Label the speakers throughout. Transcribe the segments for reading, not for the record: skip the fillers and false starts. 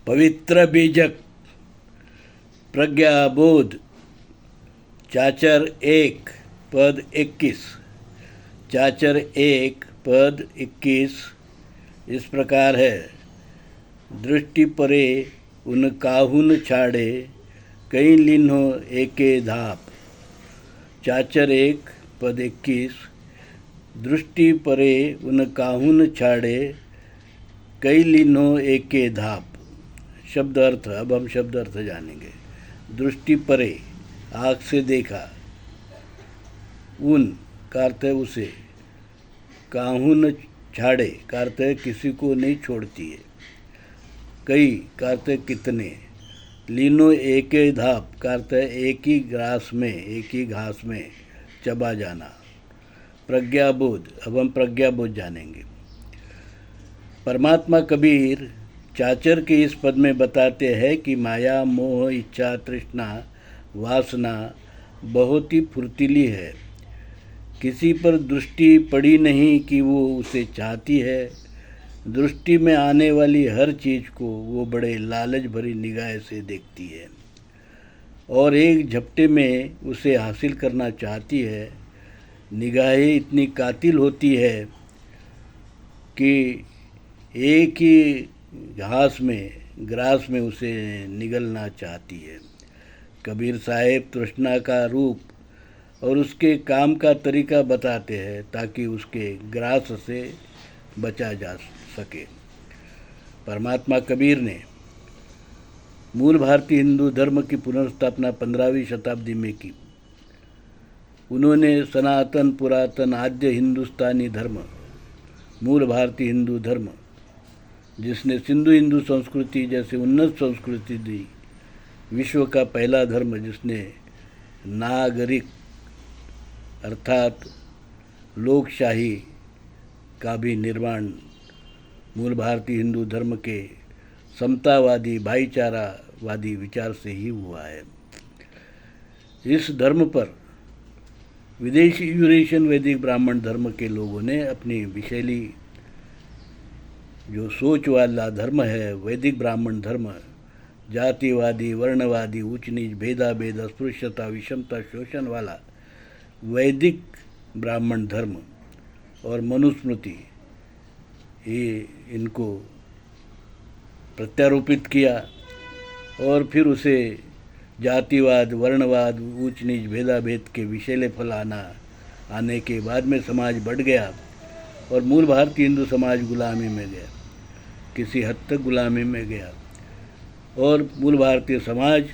Speaker 1: पवित्र बीजक प्रज्ञाबोध चाचर 1 पद 21। चाचर 1 पद 21 इस प्रकार है। दृष्टि परे उन काहुन छाड़े, कई लिन्हो एके धाप। चाचर 1 पद 21। दृष्टि परे उन काहुन छाड़े, कई लिन्हो एके धाप। शब्द अर्थ, अब हम शब्द अर्थ जानेंगे। दृष्टि परे, आँख से देखा। उन का अर्थ है उसे। काहुन छाड़े का अर्थ है किसी को नहीं छोड़ती है। कई का अर्थ है कितने। लीनो एक धाप का अर्थ है एक ही ग्रास में, एक ही घास में चबा जाना। प्रज्ञाबोध, अब हम प्रज्ञाबोध जानेंगे। परमात्मा कबीर चाचर के इस पद में बताते हैं कि माया, मोह, इच्छा, तृष्णा, वासना बहुत ही फुर्तीली है। किसी पर दृष्टि पड़ी नहीं कि वो उसे चाहती है। दृष्टि में आने वाली हर चीज़ को वो बड़े लालच भरी निगाह से देखती है और एक झपटे में उसे हासिल करना चाहती है। निगाहें इतनी कातिल होती है कि एक ही घास में, ग्रास में उसे निगलना चाहती है। कबीर साहेब तृष्णा का रूप और उसके काम का तरीका बताते हैं ताकि उसके ग्रास से बचा जा सके। परमात्मा कबीर ने मूल भारतीय हिंदू धर्म की पुनर्स्थापना 15वीं शताब्दी में की। उन्होंने सनातन, पुरातन, आद्य हिंदुस्तानी धर्म, मूल भारतीय हिंदू धर्म, जिसने सिंधु हिंदू संस्कृति जैसे उन्नत संस्कृति दी, विश्व का पहला धर्म जिसने नागरिक अर्थात लोकशाही का भी निर्माण मूल भारतीय हिंदू धर्म के समतावादी, भाईचारावादी विचार से ही हुआ है। इस धर्म पर विदेशी यूरेशियन वैदिक ब्राह्मण धर्म के लोगों ने अपनी विशैली जो सोच वाला धर्म है, वैदिक ब्राह्मण धर्म, जातिवादी, वर्णवादी, ऊंच नीच, भेदाभेद, अस्पृश्यता, विषमता, शोषण वाला वैदिक ब्राह्मण धर्म और मनुस्मृति, ये इनको प्रत्यारोपित किया और फिर उसे जातिवाद, वर्णवाद, ऊंच नीच, भेदाभेद के विषैले फल आने के बाद में समाज बढ़ गया और मूल भारतीय हिंदू समाज गुलामी में गया, किसी हद तक गुलामी में गया। और मूल भारतीय समाज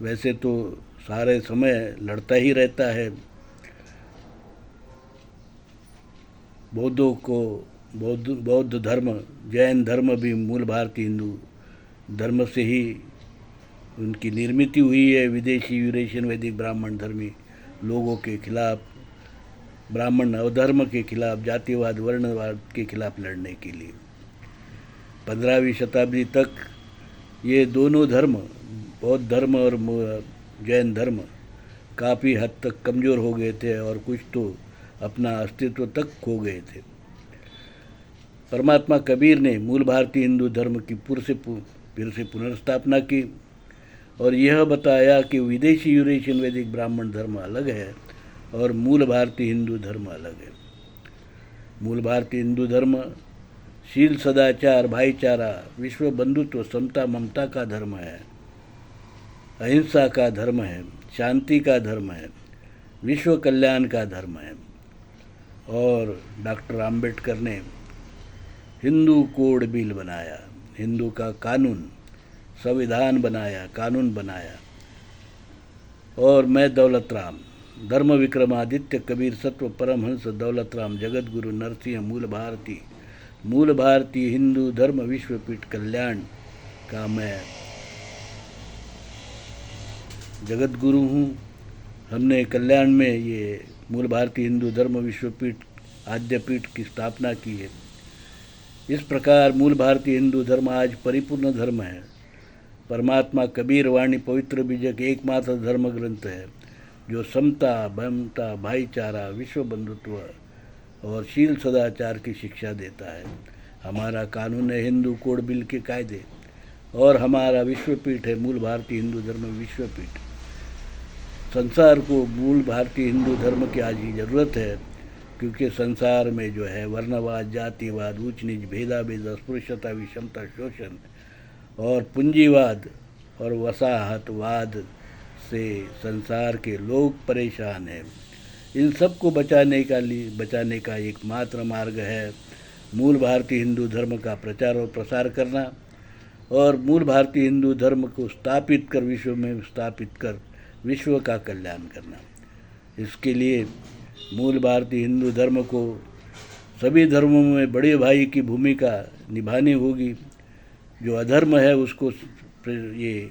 Speaker 1: वैसे तो सारे समय लड़ता ही रहता है। बौद्धों को बौद्ध धर्म, जैन धर्म भी मूल भारतीय हिंदू धर्म से ही उनकी निर्मित हुई है। विदेशी यूरेशियन वैदिक ब्राह्मण धर्मी लोगों के खिलाफ, ब्राह्मण अवधर्म के खिलाफ, जातिवाद, वर्णवाद के खिलाफ लड़ने के लिए 15वीं शताब्दी तक ये दोनों धर्म, बौद्ध धर्म और जैन धर्म, काफ़ी हद तक कमज़ोर हो गए थे और कुछ तो अपना अस्तित्व तक खो गए थे। परमात्मा कबीर ने मूल भारतीय हिंदू धर्म की फिर से पुनर्स्थापना की और यह बताया कि विदेशी यूरेशियन वैदिक ब्राह्मण धर्म अलग है और मूल भारतीय हिंदू धर्म अलग है। मूल भारतीय हिंदू धर्म शील, सदाचार, भाईचारा, विश्व बंधुत्व, समता, ममता का धर्म है, अहिंसा का धर्म है, शांति का धर्म है, विश्व कल्याण का धर्म है। और डॉक्टर आम्बेडकर ने हिंदू कोड बिल बनाया, हिंदू का कानून, संविधान बनाया, कानून बनाया। और मैं दौलत राम, धर्म विक्रमादित्य कबीर सत्व परमहंस दौलत राम, जगत गुरु नरसिंह, मूल भारतीय हिंदू धर्म विश्वपीठ कल्याण का मैं जगत गुरु हूँ। हमने कल्याण में ये मूल भारतीय हिंदू धर्म विश्वपीठ आद्यपीठ की स्थापना की है। इस प्रकार मूल भारतीय हिंदू धर्म आज परिपूर्ण धर्म है। परमात्मा कबीर वाणी पवित्र बीजक एकमात्र धर्म ग्रंथ है जो समता, ममता, भाईचारा, विश्व बंधुत्व और शील सदाचार की शिक्षा देता है। हमारा कानून है हिंदू कोड बिल के कायदे और हमारा विश्वपीठ है मूल भारतीय हिंदू धर्म विश्वपीठ। संसार को मूल भारतीय हिंदू धर्म की आज ही ज़रूरत है, क्योंकि संसार में जो है वर्णवाद, जातिवाद, ऊंच नीच, भेदाभेद, अस्पृश्यता, विषमता, शोषण और पूंजीवाद और वसाहतवाद से संसार के लोग परेशान हैं। इन सब को बचाने का एकमात्र मार्ग है मूल भारतीय हिंदू धर्म का प्रचार और प्रसार करना, और मूल भारतीय हिंदू धर्म को स्थापित कर विश्व का कल्याण करना। इसके लिए मूल भारतीय हिंदू धर्म को सभी धर्मों में बड़े भाई की भूमिका निभानी होगी। जो अधर्म है उसको ये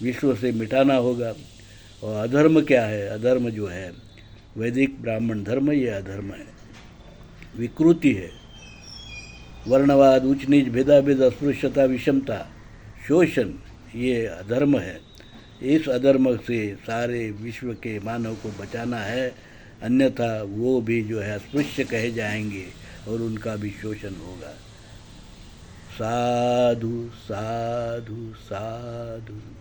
Speaker 1: विश्व से मिटाना होगा। और अधर्म क्या है? अधर्म जो है वैदिक ब्राह्मण धर्म, ये अधर्म है, विकृति है। वर्णवाद, ऊंच नीच, भेदाभेद, अस्पृश्यता, विषमता, शोषण, ये अधर्म है। इस अधर्म से सारे विश्व के मानव को बचाना है, अन्यथा वो भी जो है अस्पृश्य कहे जाएंगे और उनका भी शोषण होगा। साधु साधु साधु।